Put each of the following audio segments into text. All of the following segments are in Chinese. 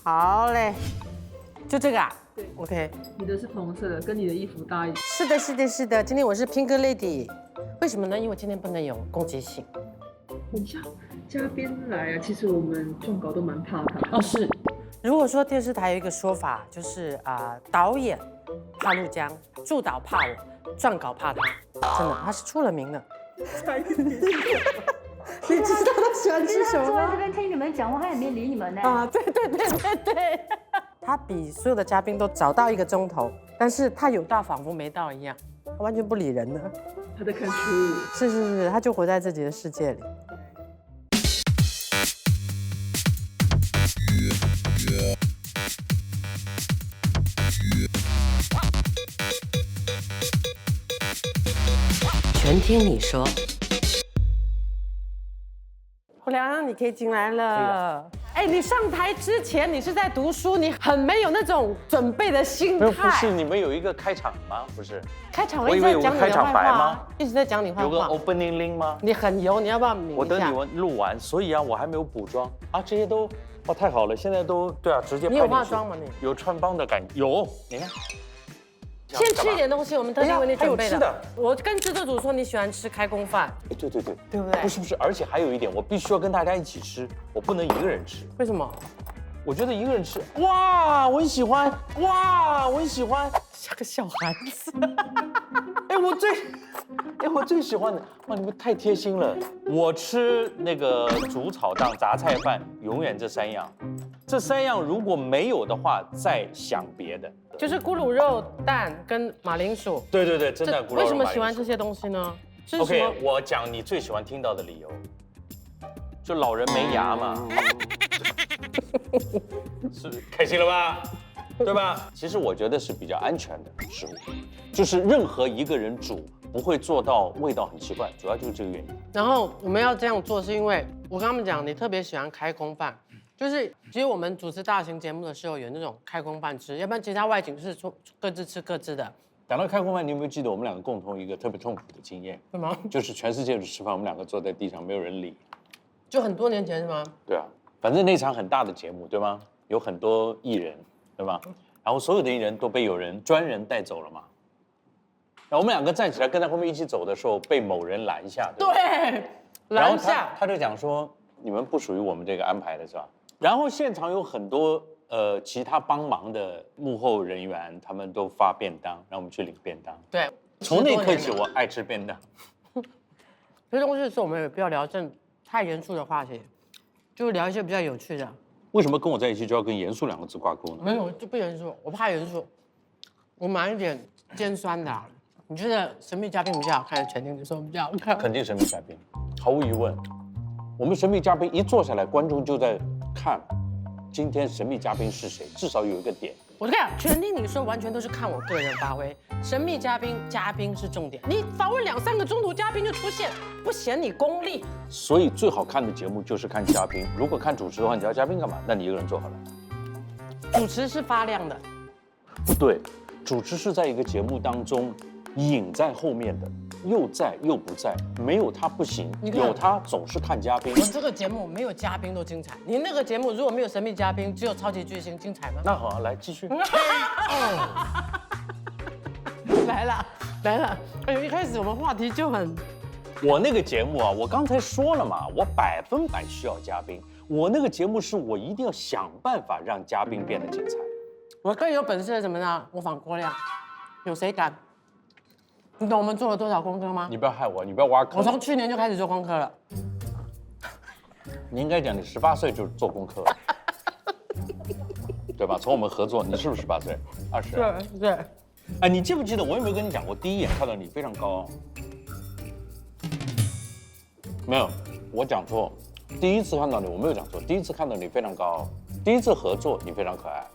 好嘞，就这个啊？对 ，OK。你的是同色的，跟你的衣服搭一点。是的，是的，是的。今天我是 Pink Lady，为什么呢？因为我今天不能有攻击性。等一下，嘉宾来啊，其实我们撰稿都蛮怕他。哦，是。如果说电视台有一个说法，就是导演怕陆江，助导怕我，撰稿怕他，真的，他是出了名的。你知道他喜欢吃什么坐在这吗？边听你们讲话，他也没理你们呢。啊，对对对对对。他比所有的嘉宾都早到1个钟头，但是他有到仿佛没到一样，他完全不理人的。他在看书。是是是，他就活在自己的世界里。全听你说。胡良，你可以进来了。哎，你上台之前你是在读书，你很没有那种准备的心态。不是你们有一个开场吗？不是，开场我以为有个开场白吗？一直在讲你坏话。有个 opening link 吗？你很油，你要不要抿一下？我等你录完，所以啊，我还没有补妆啊，这些都哦太好了，现在都对啊，直接。你有化妆吗？你有穿帮的感觉，有，你看。先吃一点东西，我们特地为你准备还有吃的。我跟制作组说你喜欢吃开工饭，对对对，对不对？不是，而且还有一点，我必须要跟大家一起吃，我不能一个人吃。为什么？我觉得一个人吃，哇，我很喜欢，哇，我很喜欢，像个小孩子。我最喜欢的，哇，你们太贴心了。我吃那个煮炒蛋、杂菜饭，永远这3样，这3样如果没有的话，再想别的。就是咕噜肉、蛋跟马铃薯。对对对，真的咕噜肉。为什么喜欢这些东西呢？这是什么 ？OK， 我讲你最喜欢听到的理由，就老人没牙嘛，是开心了吧？对吧？其实我觉得是比较安全的食物，就是任何一个人煮不会做到味道很奇怪，主要就是这个原因。然后我们要这样做，是因为我跟他们讲，你特别喜欢开工饭，就是其实我们主持大型节目的时候有那种开工饭吃，要不然其他外景是各自吃各自的。讲到开工饭，你有没有记得我们2个共同一个特别痛苦的经验？什么？就是全世界的吃饭，我们2个坐在地上，没有人理。就很多年前是吗？对啊，反正那场很大的节目，对吗？有很多艺人，对吧？然后所有的艺人都被有人专人带走了嘛。然后我们2个站起来跟在后面一起走的时候，被某人拦下。对，然后拦下。他就讲说，你们不属于我们这个安排的是吧？然后现场有很多其他帮忙的幕后人员，他们都发便当，让我们去领便当。对，从那一刻起，我爱吃便当。这东西是我们也不要聊太严肃的话题，就聊一些比较有趣的。为什么跟我在一起就要跟严肃2个字挂钩呢？没有，就不严肃，我怕严肃。我买一点尖酸的啊。你觉得神秘嘉宾比较好看，还是全听你说比较好看？肯定神秘嘉宾，毫无疑问。我们神秘嘉宾一坐下来，观众就在看，今天神秘嘉宾是谁，至少有一个点。我跟你讲，全听你说完全都是看我个人发挥，神秘嘉宾是重点。你访问2、3个中途嘉宾就出现，不显你功力。所以最好看的节目就是看嘉宾。如果看主持的话，你要嘉宾干嘛？那你一个人做好了。主持是发亮的，不对，主持是在一个节目当中隐在后面的，又在又不在，没有他不行，有他总是看嘉宾。我这个节目没有嘉宾都精彩，你那个节目如果没有神秘嘉宾，只有超级巨星，精彩吗？那好啊，来继续。来了，哎呦，一开始我们话题就很……我那个节目啊，我刚才说了嘛，我100%需要嘉宾。我那个节目是我一定要想办法让嘉宾变得精彩。我更有本事的怎么呢？模仿郭亮，有谁敢？你懂我们做了多少功课吗？你不要害我，你不要挖坑。我从去年就开始做功课了。你应该讲你18岁就做功课，对吧？从我们合作，你是不是18岁？20。对。哎，你记不记得我有没有跟你讲过，第一眼看到你非常高？没有，我讲错。第一次看到你，我没有讲错。第一次看到你非常高，第一次合作你非常可爱，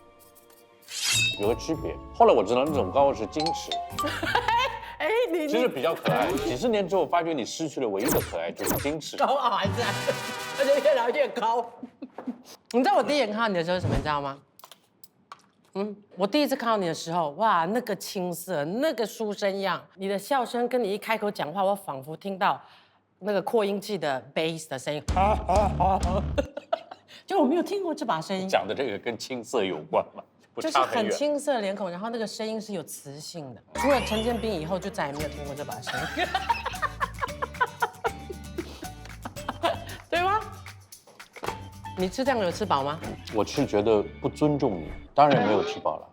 有个区别。后来我知道那种高是矜持。哎，你其实比较可爱。几十年之后，发觉你失去了唯一的可爱，就是矜持。高傲还在，而且越来越高。你知道我第一眼看到你的时候是什么？你知道吗？我第一次看到你的时候，哇，那个青涩，那个书生样，你的笑声跟你一开口讲话，我仿佛听到那个扩音器的 bass 的声音，就我没有听过这把声音，讲的这个跟青涩有关嘛？不就是差很远。很青涩的脸孔，然后那个声音是有磁性的。除了陈建斌以后，就再也没有听过这把声音，对吗？你吃这样有吃饱吗？我是觉得不尊重你，当然没有吃饱了。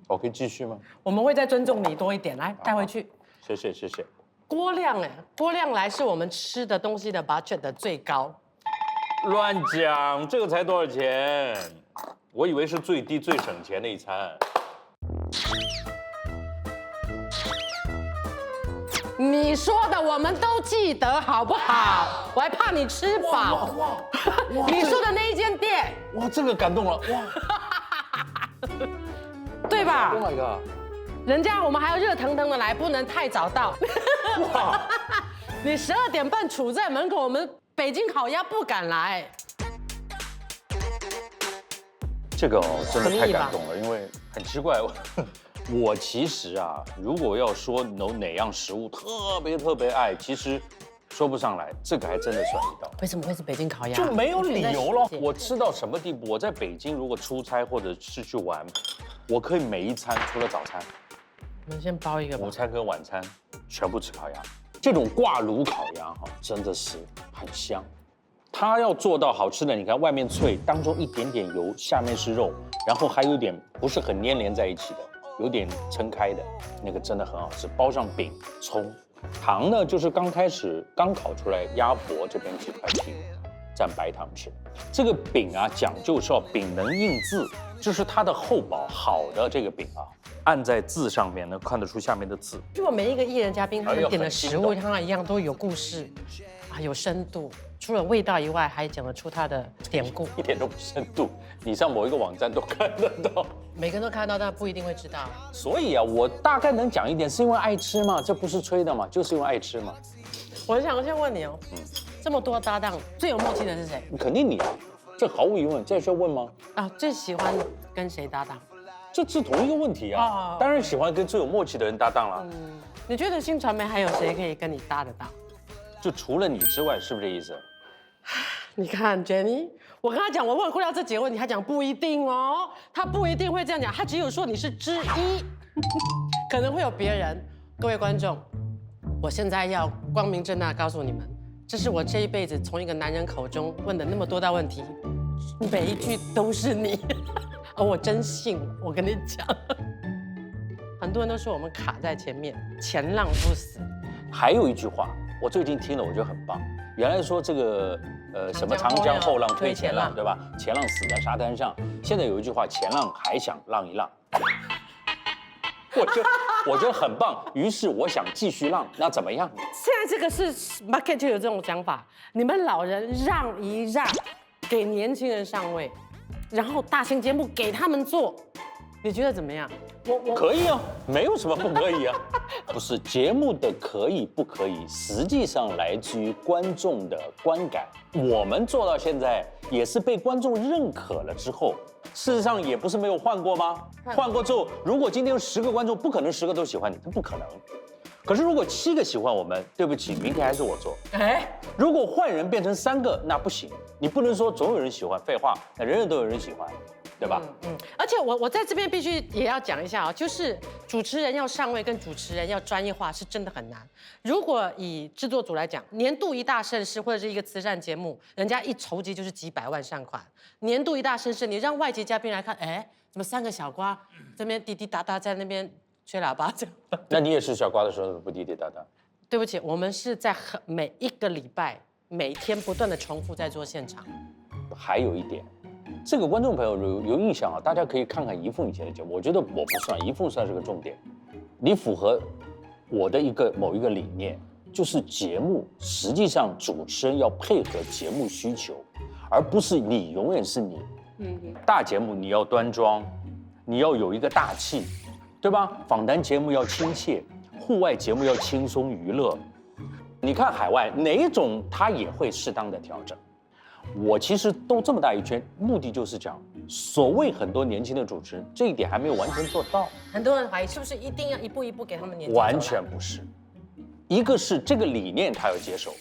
我可以继续吗？我们会再尊重你多一点，来带回去。谢谢谢谢。郭亮哎，郭亮来是我们吃的东西的 budget 的最高。乱讲，这个才多少钱？我以为是最低最省钱的一餐。你说的我们都记得好不好？我还怕你吃饱。你说的那一间店，哇，这个感动了哇对吧？ ！Oh my god！人家我们还要热腾腾的来，不能太早到。哇！你12点半杵在门口，我们北京烤鸭不敢来。这个哦，真的太同意吧感动了，因为很奇怪，我其实啊，如果要说哪样食物特别爱，其实说不上来，这个还真的算一道。为什么会是北京烤鸭？就没有理由了。我我吃到什么地步？我在北京如果出差或者是去玩，我可以每一餐除了早餐、们先包一个吧午。餐跟晚餐全部吃烤鸭。这种挂炉烤鸭哈，真的是很香。它要做到好吃的，你看外面脆，当中一点点油，下面是肉，然后还有点不是很粘连在一起的，有点撑开的，那个真的很好吃。包上饼、葱，糖呢就是刚开始刚烤出来，鸭脖这边几块皮，蘸白糖吃。这个饼啊讲究是要饼能印字，就是它的厚薄好的这个饼啊，按在字上面能看得出下面的字。如果每一个艺人嘉宾他哎呦们点的食物，很心动像他一样都有故事，啊，有深度。除了味道以外，还讲得出它的典故。一点都不深度，你上某一个网站都看得到。每个人都看到，但不一定会知道。所以啊，我大概能讲一点，是因为爱吃嘛，这不是吹的嘛，就是因为爱吃嘛。我想先问你哦，这么多搭档，最有默契的是谁？肯定你啊，这毫无疑问，这需要问吗？啊，最喜欢跟谁搭档？这是同一个问题啊哦。当然喜欢跟最有默契的人搭档了。你觉得新传媒还有谁可以跟你搭得到？就除了你之外，是不是这意思？你看 Jenny， 我跟他讲，我问过了这几个问题，他讲不一定哦，他不一定会这样讲，他只有说你是之一，可能会有别人。各位观众，我现在要光明正大告诉你们，这是我这一辈子从一个男人口中问的那么多道问题，每一句都是你，而我真信，我跟你讲，很多人都说我们卡在前面，前浪不死。还有一句话，我最近听了，我觉得很棒。原来说这个什么长江后浪推前浪，对吧？前浪死在沙滩上。现在有一句话，前浪还想浪一浪。我觉得很棒。于是我想继续浪，那怎么样？现在这个是 market 就有这种讲法，你们老人让一让，给年轻人上位，然后大型节目给他们做，你觉得怎么样？我可以啊，没有什么不可以啊。不是节目的可以不可以，实际上来自于观众的观感。我们做到现在也是被观众认可了之后，事实上也不是没有换过吗？换过之后，如果今天有10个观众，不可能10个都喜欢你，这不可能。可是如果7个喜欢我们，对不起，明天还是我做。哎，如果换人变成3个，那不行，你不能说总有人喜欢，废话，那人人都有人喜欢。对吧？而且我在这边必须也要讲一下啊，就是主持人要上位跟主持人要专业化是真的很难。如果以制作组来讲，年度一大盛事或者是一个慈善节目，人家一筹集就是几百万善款。年度一大盛事，你让外籍嘉宾来看，哎，怎么3个小瓜这边滴滴答答在那边吹喇叭这样？那你也是小瓜的时候不滴滴答答？对不起，我们是在每一个礼拜每天不断的重复在做现场。还有一点。这个观众朋友有印象啊，大家可以看看怡凤以前的节目。我觉得我不算，怡凤算是个重点。你符合我的某一个理念，就是节目实际上主持人要配合节目需求，而不是你永远是你。大节目你要端庄，你要有一个大气，对吧？访谈节目要亲切，户外节目要轻松娱乐。你看海外哪种它也会适当的调整。我其实兜这么大一圈，目的就是讲，所谓很多年轻的主持人，这一点还没有完全做到。很多人怀疑是不是一定要一步一步给他们年纪？完全不是，一个是这个理念他要接受，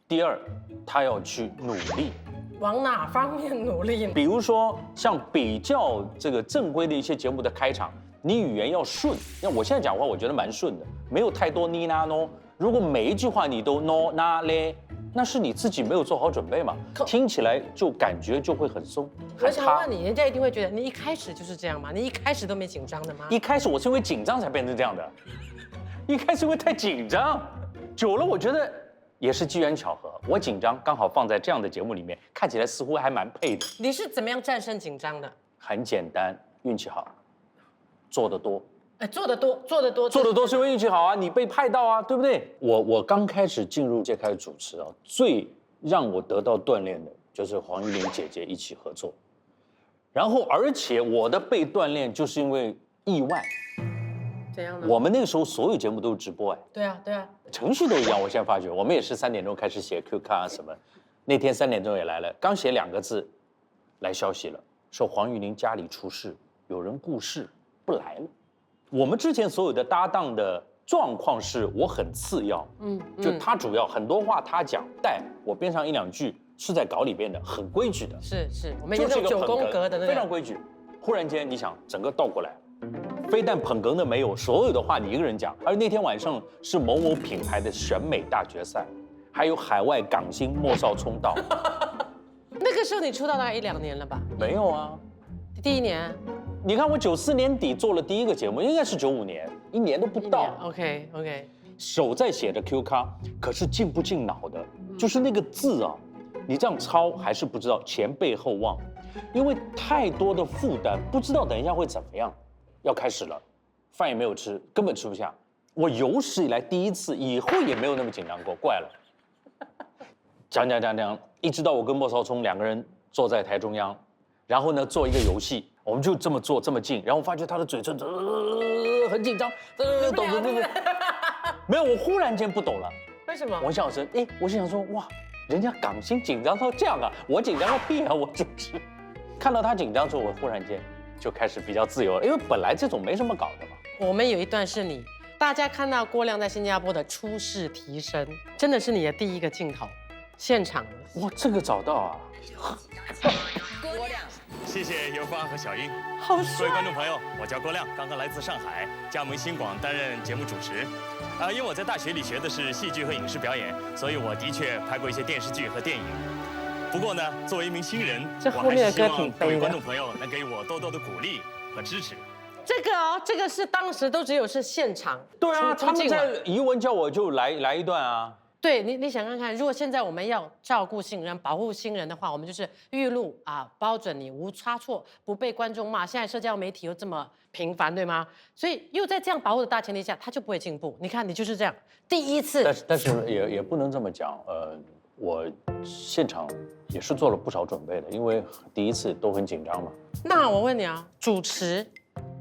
第二他要去努力，往哪方面努力呢？比如说像比较这个正规的一些节目的开场，你语言要顺。像我现在讲话，我觉得蛮顺的，没有太多呢呐喏。如果每一句话你都喏呐嘞，那是你自己没有做好准备嘛，听起来就感觉就会很松。我想问你，人家一定会觉得你一开始就是这样吗？你一开始都没紧张的吗？一开始我是因为紧张才变成这样的，一开始因为太紧张，久了我觉得也是机缘巧合，我紧张刚好放在这样的节目里面，看起来似乎还蛮配的。你是怎么样战胜紧张的？很简单，运气好，做得多。哎，做得多是因为运气好啊，你被派到啊，对不对？我刚开始进入界开始主持啊，最让我得到锻炼的就是黄玉玲姐姐一起合作，然后而且我的被锻炼就是因为意外。怎样呢？我们那个时候所有节目都是直播哎，对啊，程序都一样。我现在发觉，我们也是3点钟开始写 Q 卡啊什么，那天3点钟也来了，刚写2个字，来消息了，说黄玉玲家里出事，有人故世不来了。我们之前所有的搭档的状况是我很次要，就他主要很多话他讲，但我边上1、2句是在稿里边的，很规矩的。是，我们有那种9宫格的那个，非常规矩。忽然间，你想整个倒过来，非但捧哏的没有，所有的话你一个人讲。而那天晚上是某某品牌的选美大决赛，还有海外港星莫少聪到。那个时候你出道大概1、2年了吧？没有啊，第1年。你看我94年底做了第一个节目，应该是95年，1年都不到。OK，手在写着 Q 卡，可是进不进脑的，就是那个字啊，你这样抄还是不知道前背后忘，因为太多的负担，不知道等一下会怎么样。要开始了，饭也没有吃，根本吃不下。我有史以来第一次，以后也没有那么紧张过，怪了。讲，一直到我跟莫少聪2个人坐在台中央，然后呢做一个游戏。我们就这么做这么近，然后我发觉他的嘴唇很紧张，抖，没有，我忽然间不抖了。为什么？王小生，我心想说，哇，人家港星紧张到这样啊，我紧张个屁啊！我主持，看到他紧张之后，我忽然间就开始比较自由了，因为本来这种没什么搞的嘛。我们有一段是你，大家看到郭亮在新加坡的出世提升，真的是你的第一个镜头，现场。哇，这个找到啊！谢谢尤芳和小英。好各位帅！观众朋友，我叫郭亮，刚刚来自上海，加盟新广担任节目主持。因为我在大学里学的是戏剧和影视表演，所以我的确拍过一些电视剧和电影。不过呢，作为一名新人，这后面的歌挺各位悲的观众朋友能给我多多的鼓励和支持。这个是当时都只有是现场。对啊，他们出镜嘛在疑问叫我就来一段啊。对你想看看，如果现在我们要照顾新人、保护新人的话，我们就是预录啊，包准你无差错，不被观众骂。现在社交媒体又这么频繁，对吗？所以又在这样保护的大前提下，他就不会进步。你看，你就是这样，第一次。但是也不能这么讲，我现场也是做了不少准备的，因为第一次都很紧张嘛。那我问你啊，主持、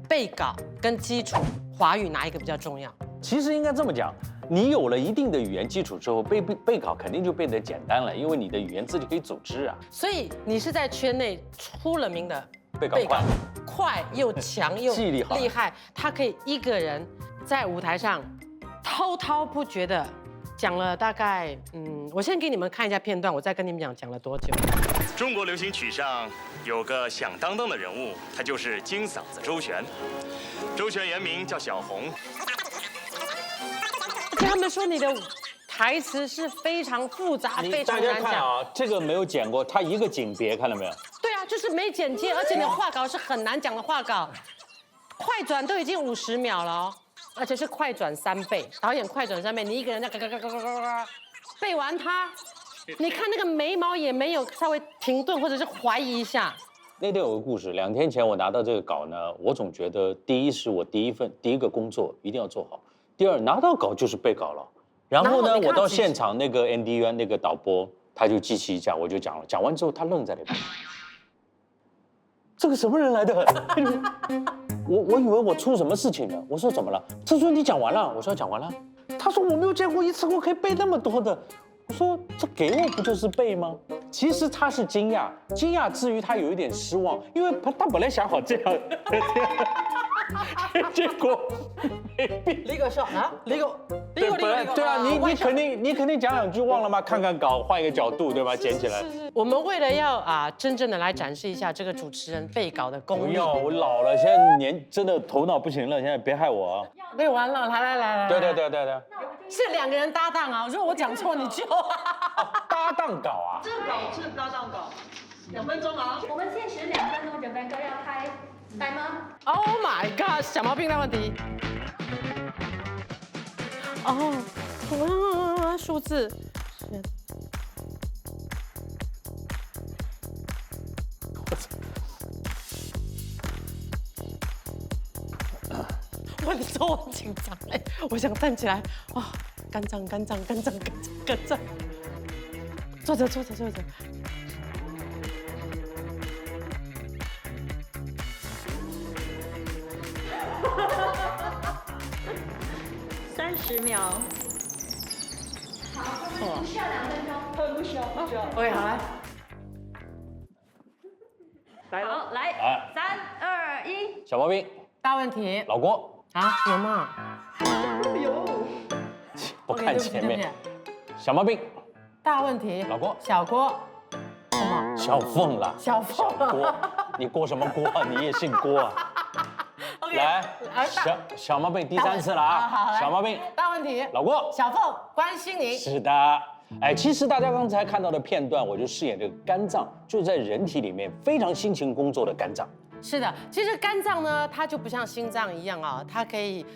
背稿跟基础华语哪一个比较重要？其实应该这么讲，你有了一定的语言基础之后，背稿肯定就变得简单了，因为你的语言自己可以组织啊。所以你是在圈内出了名的背稿快又强又记忆力好厉害，他可以一个人在舞台上滔滔不绝的讲了大概，我先给你们看一下片段，我再跟你们讲了多久。中国流行曲上有个响当当的人物，他就是金嗓子周璇。周璇原名叫小红。而且他们说你的台词是非常复杂、非常大家难讲。看啊，这个没有剪过，他一个景别看到没有？对啊，就是没剪接，而且你的话稿是很难讲的话稿，快转都已经50秒了哦，而且是快转3倍，导演快转3倍，你一个人在嘎背完它，你看那个眉毛也没有稍微停顿或者是怀疑一下。那天有个故事，2天前我拿到这个稿呢，我总觉得第一是我第一个工作一定要做好，第二拿到稿就是背稿了。然后呢，我到现场那个 ND 那个导播，他就记起一下，我就讲了，讲完之后他愣在那边，这个什么人来的？我以为我出什么事情了，我说怎么了？他说你讲完了，我说讲完了。他说我没有见过一次我可以背那么多的。我说这给我不就是背吗？其实他是惊讶之余他有一点失望，因为他本来想好这样。结果没变。李狗说啊，李狗，对，本来对啊，你肯定讲两句忘了吗？看看稿，换一个角度，对吧？捡起来。我们为了要真正的来展示一下这个主持人背稿的功力，不要，我老了，现在真的头脑不行了，现在别害我啊！背完了，来，对，是2个人搭档啊，如果我讲错你就搭档稿啊，这稿是搭档稿，2分钟啊。我们限时2分钟，准备歌要开吗？ ，Oh my god， 小毛病的问题，数字。我的时候我很紧张哎，我想站起来肝脏，坐着。30秒。不需要2分钟。不需要。 OK， 好来，来了。好，来来，3、2、1。小毛病，大问题老郭，啊，有吗？有。不看前面，对不起小毛病，大问题，老郭，小郭，什么？小凤啦，小凤郭，你郭什么郭啊？你也姓郭啊？ OK，来，小毛病第3次了啊！小毛病，大问题，老郭，小凤关心你。是的，哎，其实大家刚才看到的片段，我就饰演这个肝脏，就是在人体里面非常辛勤工作的肝脏。是的，其实肝脏呢，它就不像心脏一样啊，它可以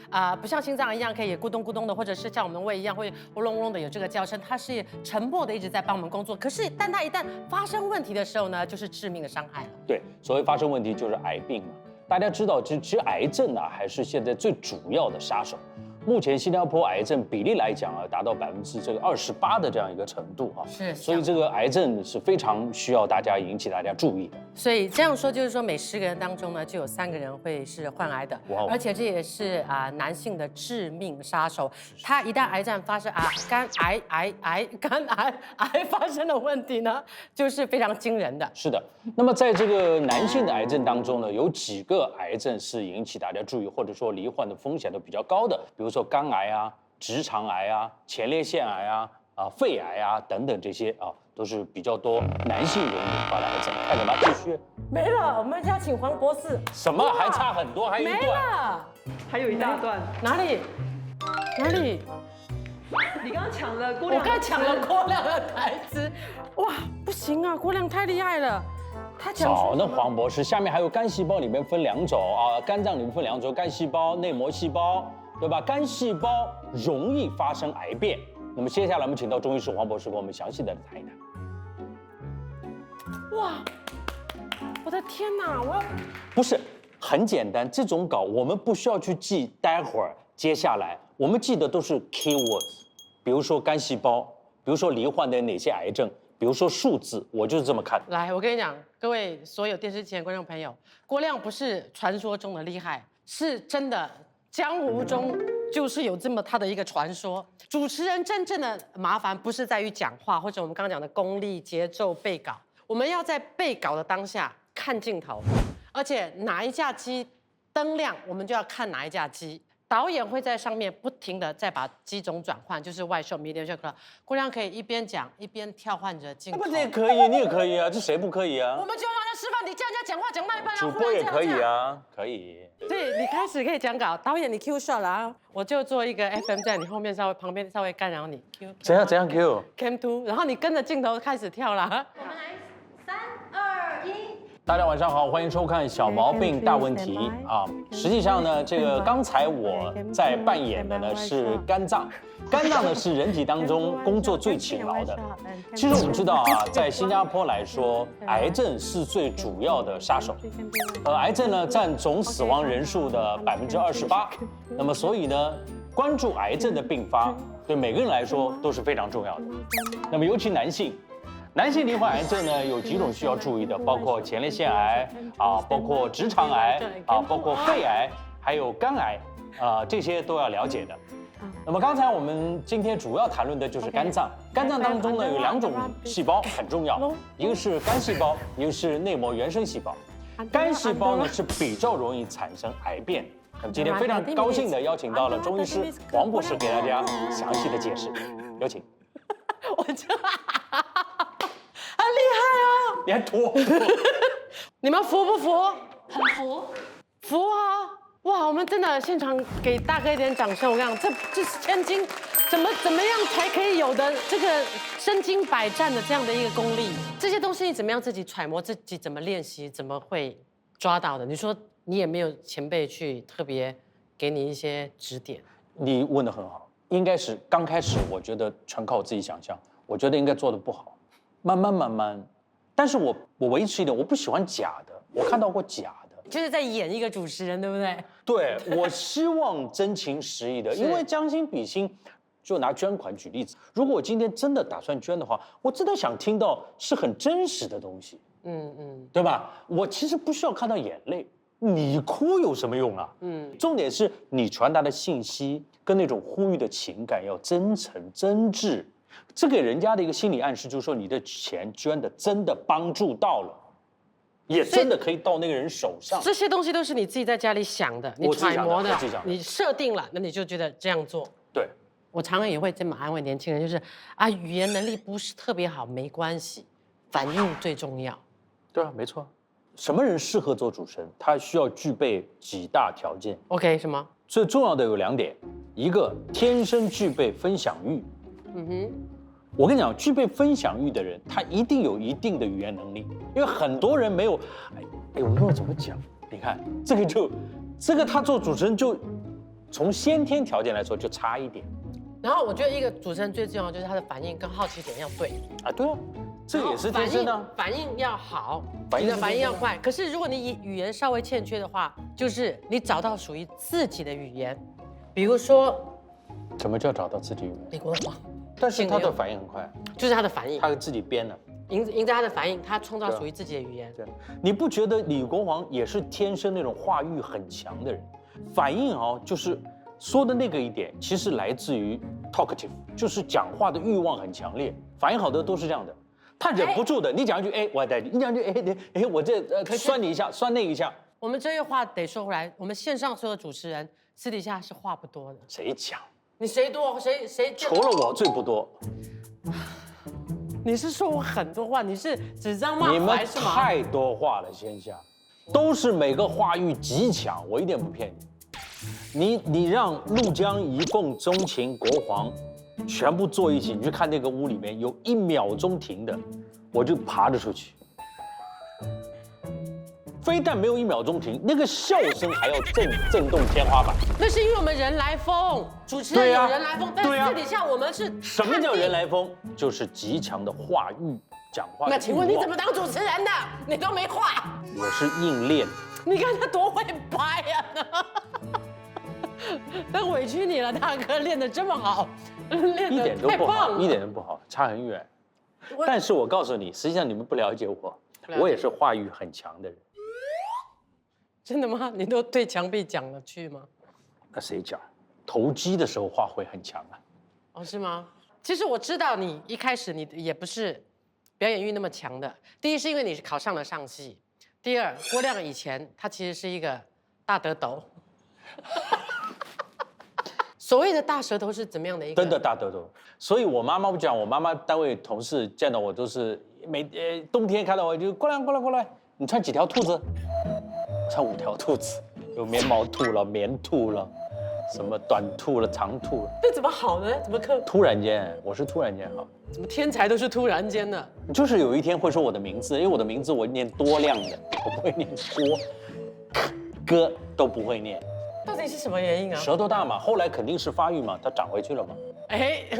不像心脏一样可以咕咚咕咚的，或者是像我们胃一样会嗡隆嗡的有这个叫声，它是沉默的一直在帮我们工作。可是，但它一旦发生问题的时候呢，就是致命的伤害了。对，所谓发生问题就是癌病嘛。大家知道，其实癌症啊，还是现在最主要的杀手。目前新加坡癌症比例来讲啊，达到28%的这样一个程度啊，是所以这个癌症是非常需要大家引起大家注意的。所以这样说就是说，每10个人当中呢，就有3个人会是患癌的，哇哦而且这也是男性的致命杀手。他一旦癌症发生肝癌发生的问题呢，就是非常惊人的。是的，那么在这个男性的癌症当中呢，有几个癌症是引起大家注意，或者说罹患的风险都比较高的，比如说肝癌啊、直肠癌啊、前列腺癌啊、肺癌啊等等这些都是比较多男性人引发的癌症。看什么？继续。没了，我们要请黄博士。什么？还差很多，还有一没段。了，还有一大段。哪里？你刚刚抢了郭亮。我刚抢了郭亮的台词，哇，不行啊，郭亮太厉害了。他讲早呢，黄博士，下面还有肝细胞里面分2种肝脏里面分2种，肝细胞、内膜细胞，对吧？肝细胞容易发生癌变。那么接下来我们请到中医师黄博士给我们详细的谈一谈。哇，我的天哪，不是很简单，这种稿我们不需要去记，待会儿接下来我们记的都是 keywords， 比如说肝细胞，比如说罹患的哪些癌症，比如说数字，我就是这么看。来，我跟你讲，各位所有电视前观众朋友，郭亮不是传说中的厉害，是真的，江湖中就是有这么他的一个传说。主持人真正的麻烦不是在于讲话，或者我们刚刚讲的功力、节奏、背稿，我们要在背稿的当下看镜头，而且哪一架机灯亮，我们就要看哪一架机。导演会在上面不停的再把机种转换，就是外秀、medium show。郭亮可以一边讲一边跳换着镜头。不，你也可以，你也可以啊，这谁不可以啊？我们就让他示范，你叫人家讲话讲到一半，主播也可以啊，可以。对，你开始可以讲稿，导演你 Q shot 了啊，我就做一个 FM 在你后面旁边稍微干扰你 Q。怎样 Q？Cam to， 然后你跟着镜头开始跳了。我们来，3、2、1。大家晚上好，欢迎收看《小毛病大问题》啊。实际上呢，这个刚才我在扮演的呢是肝脏，肝脏呢是人体当中工作最勤劳的。其实我们知道啊，在新加坡来说，癌症是最主要的杀手，癌症呢占总死亡人数的28%。那么所以呢，关注癌症的并发，对每个人来说都是非常重要的。那么尤其男性。男性罹患癌症呢，有几种需要注意的，包括前列腺癌包括直肠癌包括肺癌，还有肝癌这些都要了解的。那么刚才我们今天主要谈论的就是肝脏，肝脏当中呢有2种细胞很重要，一个是肝细胞，一个是内膜原生细胞。肝细胞呢是比较容易产生癌变，那么今天非常高兴的邀请到了中医师黄博士给大家详细的解释，有请。我就很厉害哦！你还拖？你们服不服？很服。服啊！哇，我们真的现场给大哥一点掌声。我跟你讲，这是千金，怎么样才可以有的这个身经百战的这样的一个功力？这些东西你怎么样自己揣摩，自己怎么练习，怎么会抓到的？你说你也没有前辈去特别给你一些指点。你问得很好，应该是刚开始，我觉得全靠我自己想象，我觉得应该做得不好，慢慢，但是我维持一点，我不喜欢假的，我看到过假的，就是在演一个主持人，对不对？对，我希望真情实意的，因为将心比心，就拿捐款举例子，如果我今天真的打算捐的话，我真的想听到是很真实的东西，对吧？我其实不需要看到眼泪。你哭有什么用啊？重点是你传达的信息跟那种呼吁的情感要真诚真挚，这给人家的一个心理暗示就是说你的钱捐的真的帮助到了，也真的可以到那个人手上。这些东西都是你自己在家里想的，你揣摩的，你设定了，那你就觉得这样做。对，我常常也会这么安慰年轻人，就是啊，语言能力不是特别好没关系，反应最重要。对啊，没错。什么人适合做主持人？他需要具备几大条件。OK， 什么？最重要的有2点，一个天生具备分享欲。我跟你讲，具备分享欲的人，他一定有一定的语言能力，因为很多人没有。我不知道怎么讲。你看，这个他做主持人就从先天条件来说就差一点。然后我觉得一个主持人最重要就是他的反应跟好奇点要对。对啊，这也是天生的。反应要好，你的反应要快。可是如果你语言稍微欠缺的话，就是你找到属于自己的语言，比如说，什么叫找到自己语言？李国煌，但是他的反应很快，就是他的反应，他自己编的，迎着他的反应，他创造属于自己的语言。对，你不觉得李国煌也是天生那种话语很强的人？反应就是说的那个一点，其实来自于 talkative， 就是讲话的欲望很强烈。反应好的都是这样的，他忍不住的，你讲一句我带你，你讲一句我这酸你一下，酸那一下。我们这些话得说回来，我们线上所有主持人私底下是话不多的。谁讲？你谁多？谁？除了我最不多。你是说我很多话？你是指桑骂槐是吗？你们太多话了，线下都是每个话语极强，我一点不骗你。你让陆江、一共、钟情、国煌全部坐一起，你去看那个屋里面有1秒钟停的，我就爬着出去。非但没有1秒钟停，那个笑声还要震动天花板。那是因为我们人来疯，主持人有人来疯，但私底下我们是什么叫人来疯？就是极强的话欲，讲话。那请问你怎么当主持人的？你都没话。我是硬练。你看他多会掰呀！真委屈你了，大哥，练得这么好，练得太棒了，一点都不好，差很远。但是我告诉你，实际上你们不了解我，我也是话语很强的人。真的吗？你都对墙壁讲了去吗？那谁讲？投机的时候话会很强啊。哦，是吗？其实我知道你一开始你也不是表演欲那么强的。第一是因为你是考上了上戏，第二郭亮以前他其实是一个大舌头。所谓的大舌头是怎么样的一个？真的大舌头。所以我妈妈不讲，我妈妈单位同事见到我都是冬天看到我就过来，你穿几条兔子？穿5条兔子，有棉毛兔了、棉兔了，什么短兔了、长兔了。这怎么好呢？怎么可？突然间，我是突然间哈。怎么天才都是突然间的？就是有一天会说我的名字，因为我的名字我念多亮的，我不会念郭，哥都不会念。到底是什么原因啊？舌头大嘛，后来肯定是发育嘛，它长回去了嘛。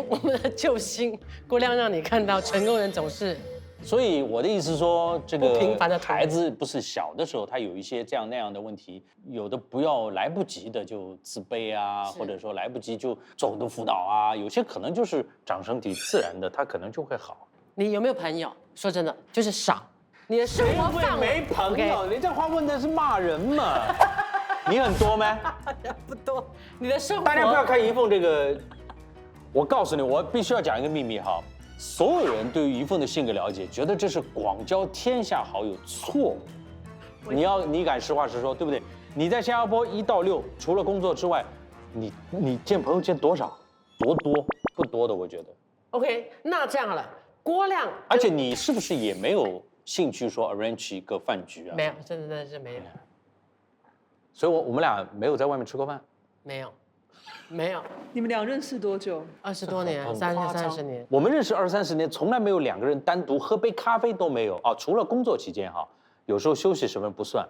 我们的救星郭亮让你看到成功人总是。所以我的意思是说，这个平凡的孩子不是小的时候，他有一些这样那样的问题，有的不要来不及的就自卑啊，或者说来不及就做很多辅导啊，有些可能就是长身体自然的，他可能就会好。你有没有朋友？说真的，就是少。你的生活范围没朋友，你这话问的是骂人嘛？你很多吗？不多。你的生活，大家不要看怡凤这个，我告诉你，我必须要讲一个秘密哈。所有人对于怡凤的性格了解，觉得这是广交天下好友，错误。你敢实话实说，对不对？你在新加坡1到6，除了工作之外，你见朋友见多少？多不多的，我觉得。 OK，那这样好了，郭亮，而且你是不是也没有兴趣说 arrange 一个饭局啊？没有，真的是没有，所以我们俩没有在外面吃过饭。没有，没有你们俩认识多久？ ，20多年，很30年，我们认识20-30年，从来没有2个人单独喝杯咖啡都没有啊，除了工作期间哈，有时候休息时分不算，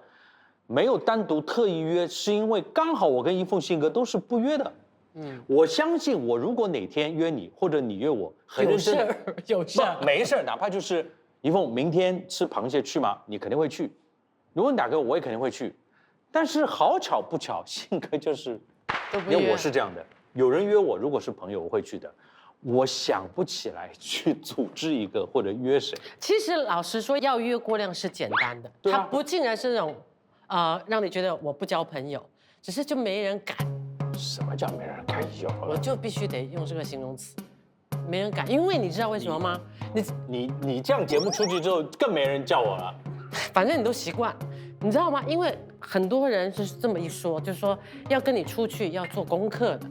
没有单独特意约，是因为刚好我跟一凤性格都是不约的。我相信我如果哪天约你，或者你约我，很认真，有事儿，没事儿，哪怕就是一凤明天吃螃蟹去吗？你肯定会去。如果你打给我，我也肯定会去。但是好巧不巧，性格就是，因为我是这样的，有人约我，如果是朋友，我会去的。我想不起来去组织一个或者约谁。其实老实说，要约郭亮是简单的，对啊他不尽然是那种，让你觉得我不交朋友，只是就没人敢。什么叫没人敢有我就必须得用这个形容词，没人敢，因为你知道为什么吗？你这样节目出去之后，更没人叫我了。反正你都习惯，你知道吗？因为很多人就是这么一说，就是说要跟你出去要做功课的，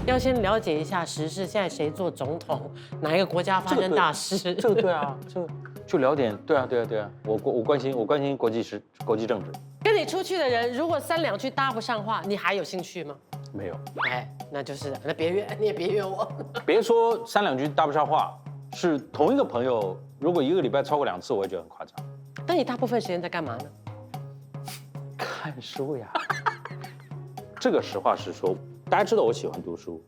要先了解一下时事，现在谁做总统，哪一个国家发生大事。这个对啊，就聊点对啊。我关心国际政治。跟你出去的人，如果3两句搭不上话，你还有兴趣吗？没有，哎，那就是那别约，你也别约我。别说3两句搭不上话，是同一个朋友，如果1个礼拜超过2次，我也觉得很夸张。但你大部分时间在干嘛呢？看书呀。这个实话实说，大家知道我喜欢读书，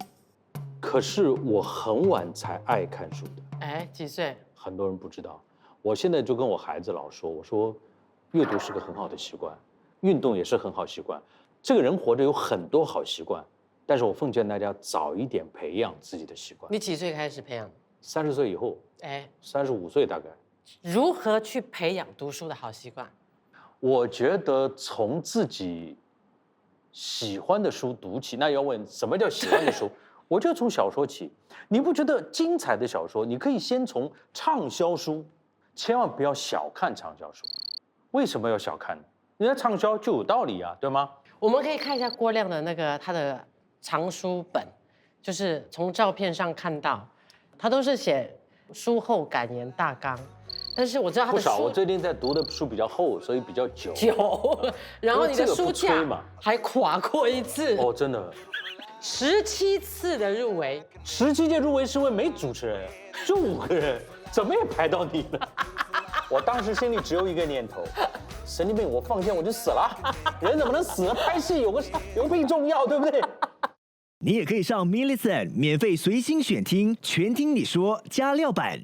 可是我很晚才爱看书的。哎，几岁？很多人不知道，我现在就跟我孩子老说，我说，阅读是个很好的习惯，运动也是很好习惯。这个人活着有很多好习惯，但是我奉劝大家早一点培养自己的习惯。你几岁开始培养？ 30岁以后哎， ，35岁大概。如何去培养读书的好习惯？我觉得从自己喜欢的书读起。那要问什么叫喜欢的书？我觉得从小说起。你不觉得精彩的小说，你可以先从畅销书，千万不要小看畅销书。为什么要小看呢？人家畅销就有道理啊，对吗？我们可以看一下郭亮的那个他的藏书本，就是从照片上看到，他都是写书后感言大纲，但是我知道他的不少，我书最近在读的书比较厚，所以比较久。久，然后你的这个不书架吹嘛还垮过一次，哦，真的17次的入围， ，17届入围是位没主持人，就5个人，怎么也排到你了。我当时心里只有一个念头，神经病，我放线我就死了。人怎么能死呢？拍戏有个病重要，对不对？你也可以上 Millicent 免费随心选听，全听你说加料版。